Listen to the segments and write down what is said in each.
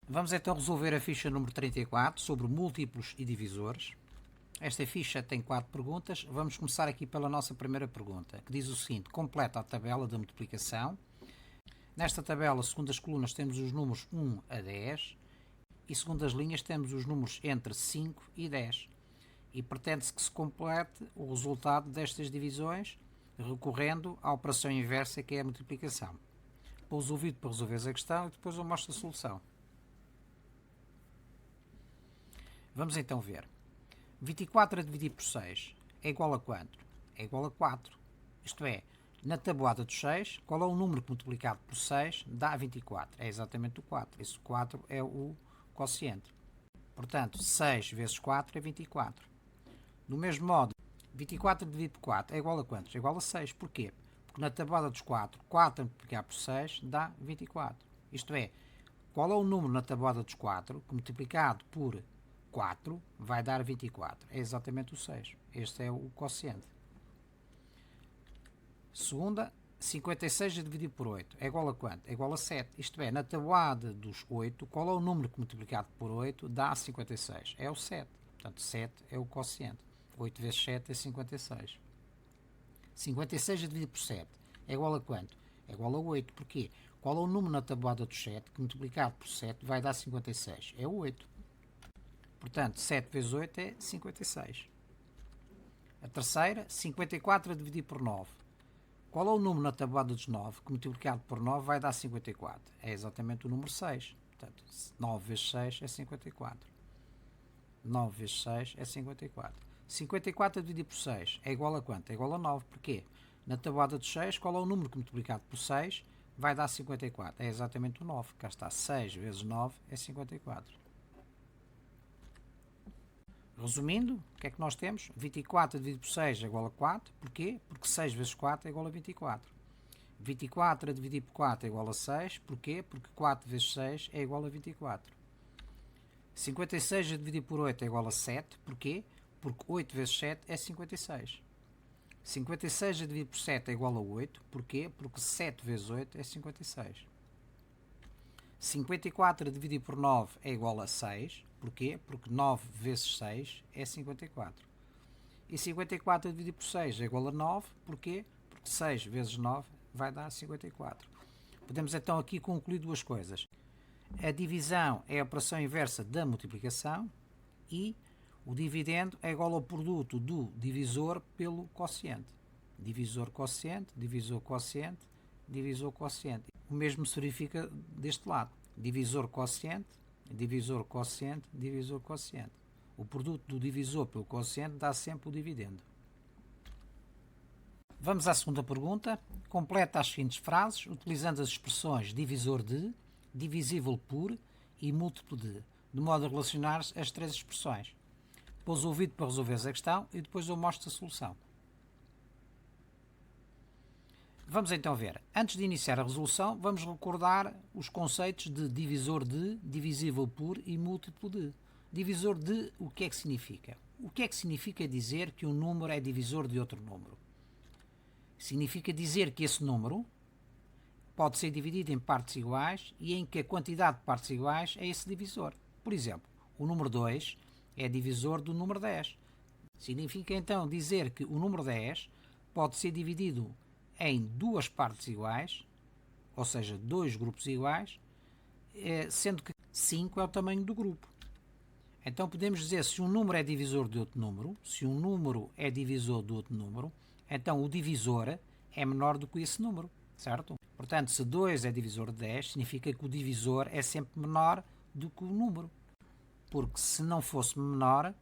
Vamos então resolver a ficha número 34 sobre múltiplos e divisores. Esta ficha tem 4 perguntas. Vamos começar aqui pela nossa primeira pergunta, que diz o seguinte: completa a tabela da multiplicação. Nesta tabela, segundo as colunas, temos os números 1 a 10 e segundo as linhas temos os números entre 5 e 10. E pretende-se que se complete o resultado destas divisões recorrendo à operação inversa, que é a multiplicação. Pouso o vídeo para resolveres a questão e depois eu mostro a solução. Vamos então ver. 24 a dividir por 6 é igual a quanto? É igual a 4. Isto é, na tabuada dos 6, qual é o número que multiplicado por 6 dá 24? É exatamente o 4. Esse 4 é o quociente. Portanto, 6 vezes 4 é 24. Do mesmo modo, 24 dividido por 4 é igual a quantos? É igual a 6. Porquê? Porque na tabuada dos 4, 4 multiplicado por 6 dá 24. Isto é, qual é o número na tabuada dos 4 que multiplicado por 4 vai dar 24? É exatamente o 6. Este é o quociente. Segunda, 56 dividido por 8 é igual a quanto? É igual a 7. Isto é, na tabuada dos 8, qual é o número que multiplicado por 8 dá 56? É o 7. Portanto, 7 é o quociente. 8 vezes 7 é 56. 56 dividido por 7 é igual a quanto? É igual a 8. Porquê? Qual é o número na tabuada dos 7 que multiplicado por 7 vai dar 56? É o 8. Portanto, 7 vezes 8 é 56. A terceira, 54 a dividir por 9. Qual é o número na tabuada dos 9 que multiplicado por 9 vai dar 54? É exatamente o número 6. Portanto, 9 vezes 6 é 54. 9 vezes 6 é 54. 54 a dividir por 6 é igual a quanto? É igual a 9. Porquê? Na tabuada dos 6, qual é o número que multiplicado por 6 vai dar 54? É exatamente o 9. Cá está, 6 vezes 9 é 54. Resumindo, o que é que nós temos? 24 dividido por 6 é igual a 4. Porquê? Porque 6 vezes 4 é igual a 24. 24 a dividir por 4 é igual a 6. Porquê? Porque 4 vezes 6 é igual a 24. 56 a dividir por 8 é igual a 7. Porquê? Porque 8 vezes 7 é 56. 56 a dividir por 7 é igual a 8. Porquê? Porque 7 vezes 8 é 56. 54 a dividir por 9 é igual a 6. Porquê? Porque 9 vezes 6 é 54. E 54 a dividir por 6 é igual a 9. Porquê? Porque 6 vezes 9 vai dar 54. Podemos então aqui concluir duas coisas. A divisão é a operação inversa da multiplicação e o dividendo é igual ao produto do divisor pelo quociente. Divisor quociente, divisor quociente, divisor quociente. O mesmo se verifica deste lado. Divisor quociente, divisor quociente, divisor quociente. O produto do divisor pelo quociente dá sempre o dividendo. Vamos à segunda pergunta. Completa as seguintes frases utilizando as expressões divisor de, divisível por e múltiplo de modo a relacionar as três expressões. Pôs o vídeo para resolveres a questão e depois eu mostro a solução. Vamos então ver. Antes de iniciar a resolução, vamos recordar os conceitos de divisor de, divisível por e múltiplo de. Divisor de, o que é que significa? O que é que significa dizer que um número é divisor de outro número? Significa dizer que esse número pode ser dividido em partes iguais e em que a quantidade de partes iguais é esse divisor. Por exemplo, o número 2 é divisor do número 10. Significa então dizer que o número 10 pode ser dividido em duas partes iguais, ou seja, dois grupos iguais, sendo que 5 é o tamanho do grupo. Então podemos dizer se um número é divisor de outro número, se um número é divisor de outro número, então o divisor é menor do que esse número, certo? Portanto, se 2 é divisor de 10, significa que o divisor é sempre menor do que o número. Porque se não fosse menor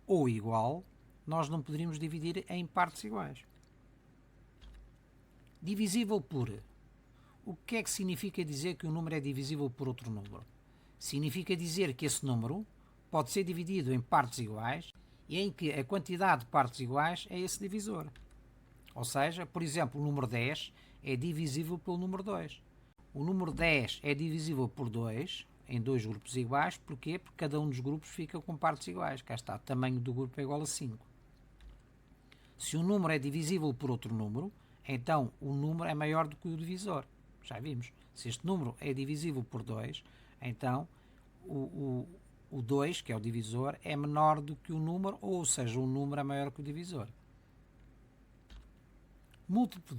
ou igual, nós não poderíamos dividir em partes iguais. Divisível por. O que é que significa dizer que um número é divisível por outro número? Significa dizer que esse número pode ser dividido em partes iguais e em que a quantidade de partes iguais é esse divisor. Ou seja, por exemplo, o número 10 é divisível pelo número 2. O número 10 é divisível por 2 em dois grupos iguais. Porquê? Porque cada um dos grupos fica com partes iguais. Cá está, o tamanho do grupo é igual a 5. Se um número é divisível por outro número, então o número é maior do que o divisor. Já vimos. Se este número é divisível por 2, então o 2, que é o divisor, é menor do que o número, ou seja, o número é maior que o divisor. Múltiplo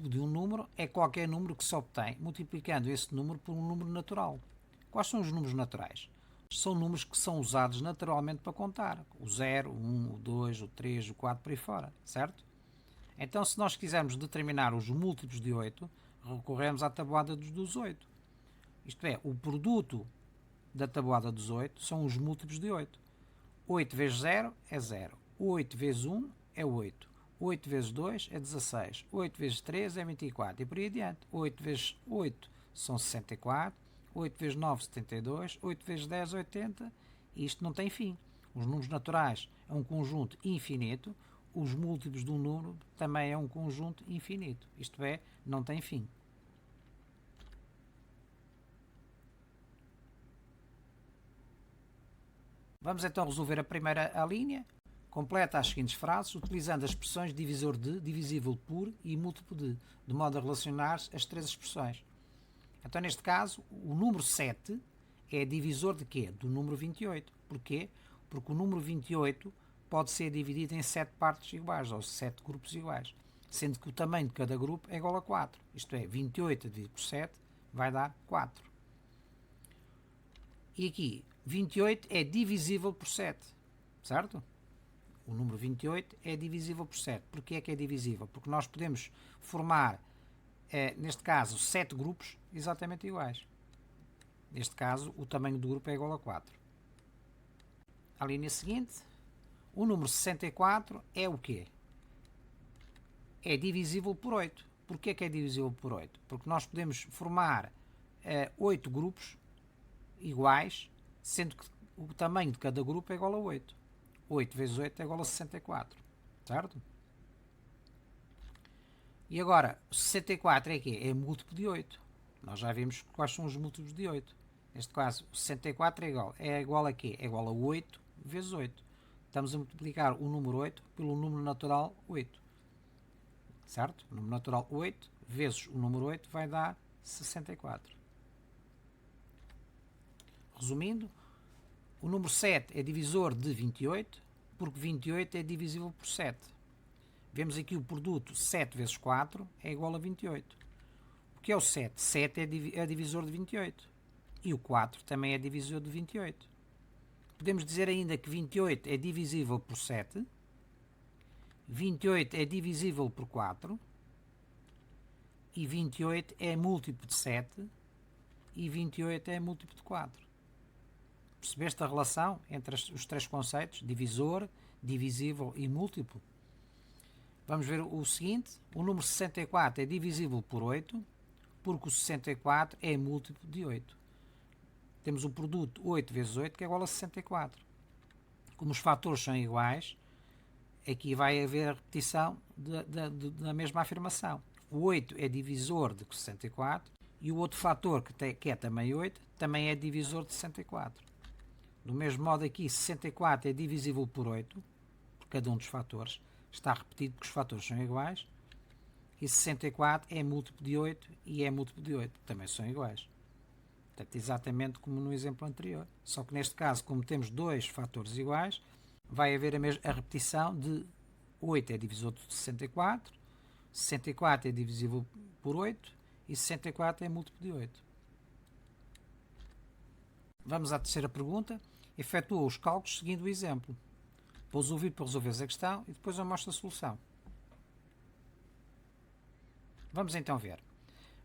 de um número é qualquer número que se obtém multiplicando esse número por um número natural. Quais são os números naturais? São números que são usados naturalmente para contar. O 0, o 1, o 2, o 3, o 4, por aí fora, certo? Então, se nós quisermos determinar os múltiplos de 8, recorremos à tabuada dos 8. Isto é, o produto da tabuada dos 8 são os múltiplos de 8. 8 vezes 0 é 0. 8 vezes 1 é 8. 8 vezes 2 é 16. 8 vezes 3 é 24. E por aí adiante. 8 vezes 8 são 64. 8 vezes 9, 72. 8 vezes 10, 80. E isto não tem fim. Os números naturais é um conjunto infinito. Os múltiplos de um número também é um conjunto infinito. Isto é, não tem fim. Vamos então resolver a primeira linha. Completa as seguintes frases utilizando as expressões divisor de, divisível por e múltiplo de modo a relacionar as três expressões. Então, neste caso, o número 7 é divisor de quê? Do número 28. Porquê? Porque o número 28 pode ser dividido em 7 partes iguais, ou 7 grupos iguais, sendo que o tamanho de cada grupo é igual a 4. Isto é, 28 dividido por 7 vai dar 4. E aqui, 28 é divisível por 7, certo? O número 28 é divisível por 7. Porquê é que é divisível? Porque nós podemos formar, neste caso, 7 grupos exatamente iguais. Neste caso, o tamanho do grupo é igual a 4. A linha seguinte, o número 64 é o quê? É divisível por 8. Porquê que é divisível por 8? Porque nós podemos formar 8 grupos iguais, sendo que o tamanho de cada grupo é igual a 8. 8 vezes 8 é igual a 64, certo? E agora, 64 é quê? É múltiplo de 8. Nós já vimos quais são os múltiplos de 8. Neste caso, 64 é igual a quê? É igual a 8 vezes 8. Estamos a multiplicar o número 8 pelo número natural 8. Certo? O número natural 8 vezes o número 8 vai dar 64. Resumindo, o número 7 é divisor de 28, porque 28 é divisível por 7. Vemos aqui o produto 7 vezes 4 é igual a 28. O que é o 7? 7 é divisor de 28. E o 4 também é divisor de 28. Podemos dizer ainda que 28 é divisível por 7, 28 é divisível por 4, e 28 é múltiplo de 7, e 28 é múltiplo de 4. Percebeste a relação entre os três conceitos, divisor, divisível e múltiplo? Vamos ver o seguinte, o número 64 é divisível por 8, porque o 64 é múltiplo de 8. Temos o produto 8 vezes 8, que é igual a 64. Como os fatores são iguais, aqui vai haver a repetição da mesma afirmação. O 8 é divisor de 64 e o outro fator, que é também 8, também é divisor de 64. Do mesmo modo aqui, 64 é divisível por 8, por cada um dos fatores. Está repetido porque os fatores são iguais. E 64 é múltiplo de 8 e é múltiplo de 8, que também são iguais. Portanto, exatamente como no exemplo anterior. Só que neste caso, como temos dois fatores iguais, vai haver a repetição de 8 é divisor de 64, 64 é divisível por 8 e 64 é múltiplo de 8. Vamos à terceira pergunta. Efetua os cálculos seguindo o exemplo. Pôs o vídeo para resolveres a questão e depois eu mostro a solução. Vamos então ver.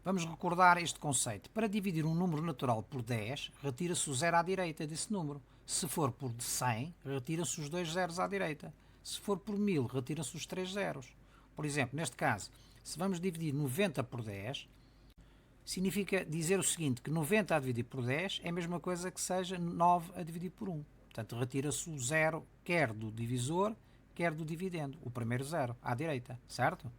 Vamos recordar este conceito. Para dividir um número natural por 10, retira-se o 0 à direita desse número. Se for por 100, retira-se os 2 zeros à direita. Se for por 1000, retiram-se os 3 zeros. Por exemplo, neste caso, se vamos dividir 90 por 10, significa dizer o seguinte, que 90 a dividir por 10 é a mesma coisa que seja 9 a dividir por 1. Portanto, retira-se o 0 quer do divisor, quer do dividendo. O primeiro 0, à direita, certo?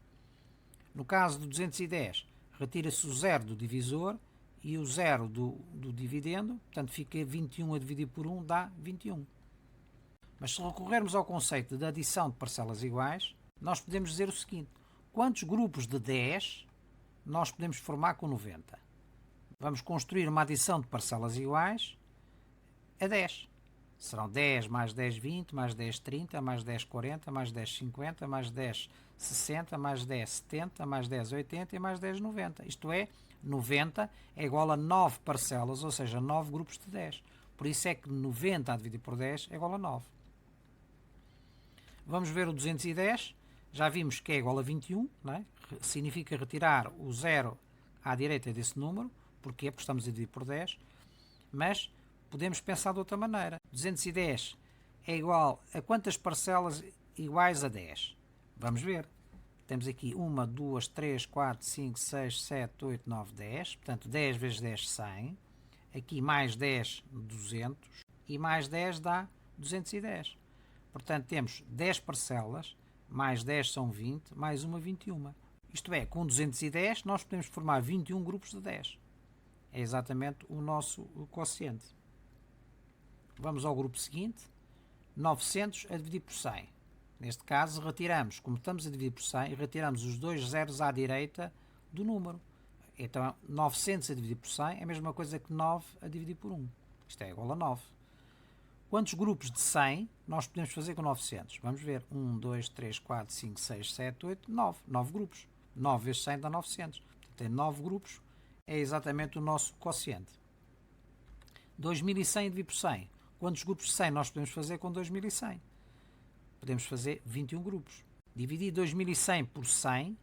No caso do 210, retira-se o 0 do divisor e o 0 do dividendo. Portanto, fica 21 a dividir por 1 dá 21. Mas se recorrermos ao conceito de adição de parcelas iguais, nós podemos dizer o seguinte, quantos grupos de 10 nós podemos formar com 90? Vamos construir uma adição de parcelas iguais a 10. Serão 10 mais 10, 20, mais 10, 30, mais 10, 40, mais 10, 50, mais 10, 60, mais 10, 70, mais 10, 80 e mais 10, 90. Isto é, 90 é igual a 9 parcelas, ou seja, 9 grupos de 10. Por isso é que 90 a dividir por 10 é igual a 9. Vamos ver o 210. Já vimos que é igual a 21, não é? Significa retirar o 0 à direita desse número. Porquê? Porque estamos a dividir por 10. Mas podemos pensar de outra maneira. 210 é igual a quantas parcelas iguais a 10? Vamos ver. Temos aqui 1, 2, 3, 4, 5, 6, 7, 8, 9, 10. Portanto, 10 vezes 10, 100. Aqui mais 10, 200. E mais 10 dá 210. Portanto, temos 10 parcelas, mais 10 são 20, mais uma 21. Isto é, com 210 nós podemos formar 21 grupos de 10. É exatamente o nosso quociente. Vamos ao grupo seguinte. 900 a dividir por 100. Neste caso, retiramos, como estamos a dividir por 100, retiramos os dois zeros à direita do número. Então, 900 a dividir por 100 é a mesma coisa que 9 a dividir por 1. Isto é igual a 9. Quantos grupos de 100 nós podemos fazer com 900? Vamos ver. 1, 2, 3, 4, 5, 6, 7, 8, 9. 9 grupos. 9 vezes 100 dá 900. Portanto, tem 9 grupos. É exatamente o nosso quociente. 2100 dividido por 100. Quantos grupos de 100 nós podemos fazer com 2100? Podemos fazer 21 grupos. Dividir 2100 por 100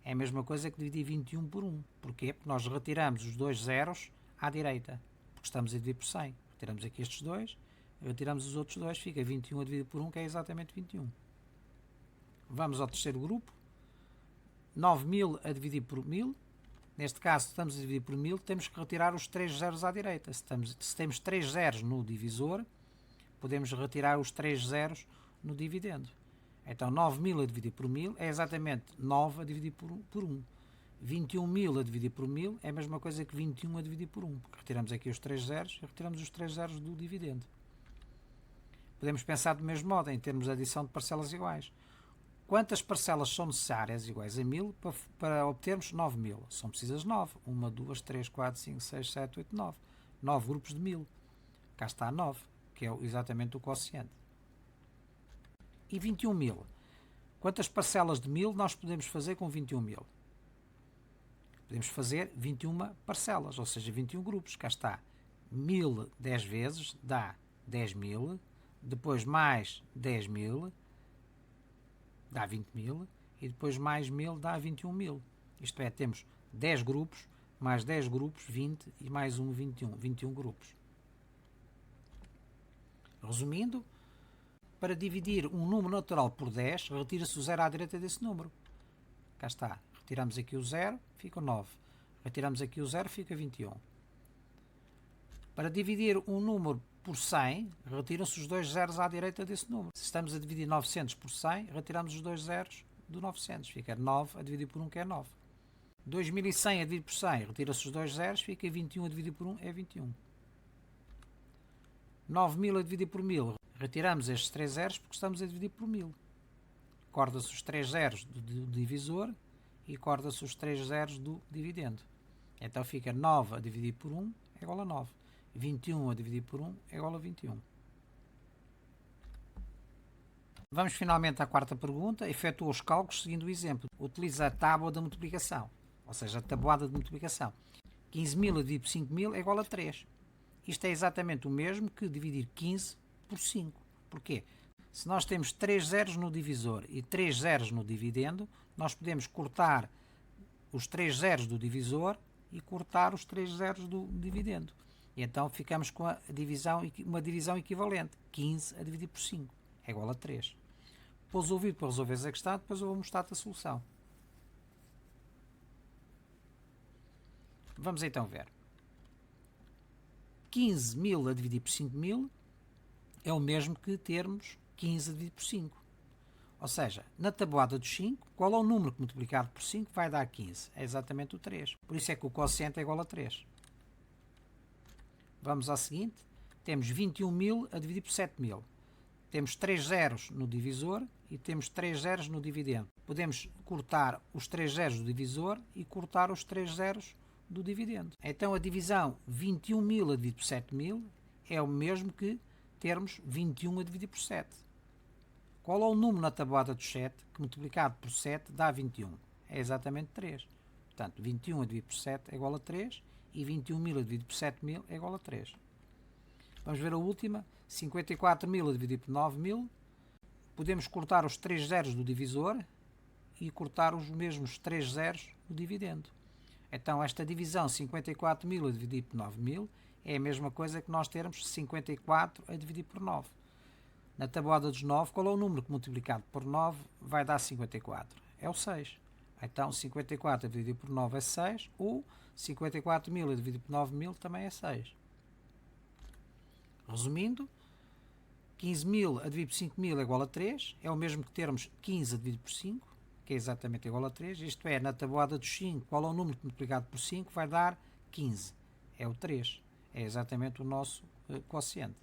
é a mesma coisa que dividir 21 por 1. Porquê? Porque nós retiramos os dois zeros à direita. Porque estamos a dividir por 100. Retiramos aqui estes dois. Retiramos os outros dois, fica 21 a dividir por 1, que é exatamente 21. Vamos ao terceiro grupo. 9000 a dividir por 1000. Neste caso, se estamos a dividir por 1000, temos que retirar os 3 zeros à direita. Se temos 3 zeros no divisor, podemos retirar os 3 zeros no dividendo. Então, 9000 a dividir por 1000 é exatamente 9 a dividir por 1. 21.000 a dividir por 1000 é a mesma coisa que 21 a dividir por 1. Porque retiramos aqui os 3 zeros e retiramos os 3 zeros do dividendo. Podemos pensar do mesmo modo, em termos de adição de parcelas iguais. Quantas parcelas são necessárias iguais a 1000 para obtermos 9000? São precisas 9. 1, 2, 3, 4, 5, 6, 7, 8, 9. 9 grupos de 1000. Cá está 9, que é exatamente o quociente. E 21.000. Quantas parcelas de 1000 nós podemos fazer com 21.000? Podemos fazer 21 parcelas, ou seja, 21 grupos. Cá está. 1000 10 vezes dá 10.000. Depois mais 10.000 dá 20.000 e depois mais 1000 dá 21.000. Isto é, temos 10 grupos, mais 10 grupos, 20 e mais um 21. 21 grupos. Resumindo, para dividir um número natural por 10, retira-se o 0 à direita desse número. Cá está. Retiramos aqui o 0, fica 9. Retiramos aqui o 0, fica 21. Para dividir um número por 100, retiram-se os dois zeros à direita desse número. Se estamos a dividir 900 por 100, retiramos os dois zeros do 900. Fica 9 a dividir por 1, que é 9. 2100 a dividir por 100, retira-se os dois zeros, fica 21 a dividir por 1, é 21. 9000 a dividir por 1000, retiramos estes 3 zeros porque estamos a dividir por 1000. Corta-se os 3 zeros do divisor e corta-se os 3 zeros do dividendo. Então fica 9 a dividir por 1 é igual a 9. 21 a dividir por 1 é igual a 21. Vamos finalmente à quarta pergunta. Efetua os cálculos seguindo o exemplo. Utiliza a tábua da multiplicação, ou seja, a tabuada de multiplicação. 15.000 a dividir por 5.000 é igual a 3. Isto é exatamente o mesmo que dividir 15 por 5. Porquê? Se nós temos 3 zeros no divisor e 3 zeros no dividendo, nós podemos cortar os 3 zeros do divisor e cortar os 3 zeros do dividendo. E então ficamos com uma divisão equivalente. 15 a dividir por 5 é igual a 3. Pôs o vídeo para resolver essa questão, depois eu vou mostrar-te a solução. Vamos então ver. 15.000 a dividir por 5.000 é o mesmo que termos 15 a dividir por 5. Ou seja, na tabuada dos 5, qual é o número que multiplicado por 5 vai dar 15? É exatamente o 3. Por isso é que o quociente é igual a 3. Vamos ao seguinte. Temos 21.000 a dividir por 7.000. Temos 3 zeros no divisor e temos 3 zeros no dividendo. Podemos cortar os 3 zeros do divisor e cortar os 3 zeros do dividendo. Então a divisão 21.000 a dividir por 7.000 é o mesmo que termos 21 a dividir por 7. Qual é o número na tabuada dos 7 que multiplicado por 7 dá 21? É exatamente 3. Portanto, 21 a dividir por 7 é igual a 3 e 21.000 a dividir por 7.000 é igual a 3. Vamos ver a última. 54.000 a dividir por 9.000. Podemos cortar os 3 zeros do divisor e cortar os mesmos 3 zeros do dividendo. Então esta divisão 54.000 a dividir por 9.000 é a mesma coisa que nós termos 54 a dividir por 9. Na tabuada dos 9, qual é o número que multiplicado por 9 vai dar 54? É o 6. Então 54 a dividir por 9 é 6, ou 54.000 a dividir por 9.000 também é 6. Resumindo, 15.000 a dividir por 5.000 é igual a 3, é o mesmo que termos 15 a dividir por 5, que é exatamente igual a 3, isto é, na tabuada dos 5, qual é o número que multiplicado por 5 vai dar 15? É o 3, é exatamente o nosso quociente.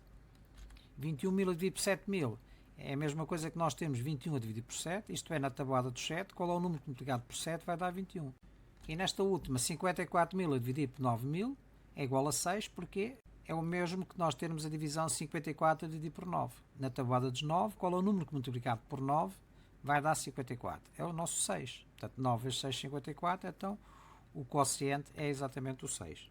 21.000 a dividir por 7.000 é a mesma coisa que nós temos 21 a dividir por 7, isto é, na tabuada dos 7, qual é o número que multiplicado por 7 vai dar 21. E nesta última, 54.000 a dividir por 9.000 é igual a 6, porque é o mesmo que nós termos a divisão 54 a dividir por 9. Na tabuada dos 9, qual é o número que multiplicado por 9 vai dar 54? É o nosso 6. Portanto, 9 vezes 6, 54, então o quociente é exatamente o 6.